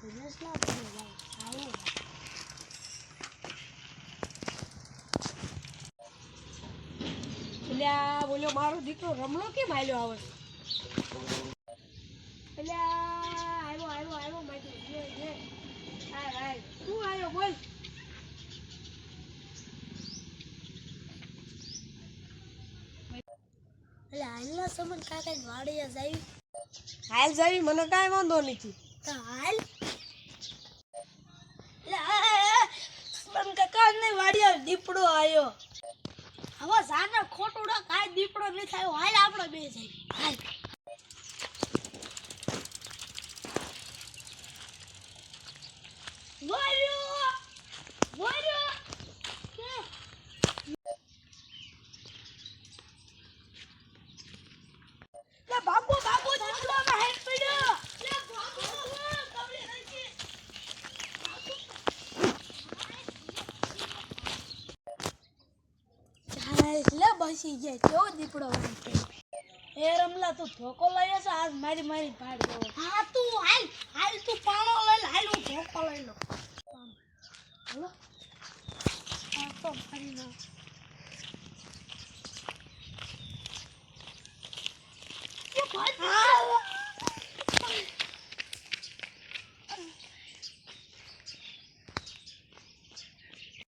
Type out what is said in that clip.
રસલા બની જાય આવો એટલે બોલ્યો મારો દીકરો રમણો કેમ હાલ્યો આવે એટલે આવ્યો મારી જે હાય તું આવ્યો બોલ એટલે હાલના સમન કાકા વાડીએ જાય હાલ જાવી મને કાંઈ વાંધો નથી તો હાલ એટલે સમન કાકા ને વાડીએ દીપડો આવ્યો હવે જાને ખોટુડા કાઈ દીપડો ન થાય હાલ આપણે બે જઈ હાલ વાર્યો કે લે બાબુ દીપડો માં હેડ પડ્યો લે બાબુ કવરી રાખી લે બસી જાય કેવો દીપડો એ રમલા તું ધોકો લઈ છે આજ મારી ભાડ દો હા તું હાલ તું પાણો લઈ હાલ હું ધોકો લઈ લો હાલો આ તો ફરી ના એ ભાઈ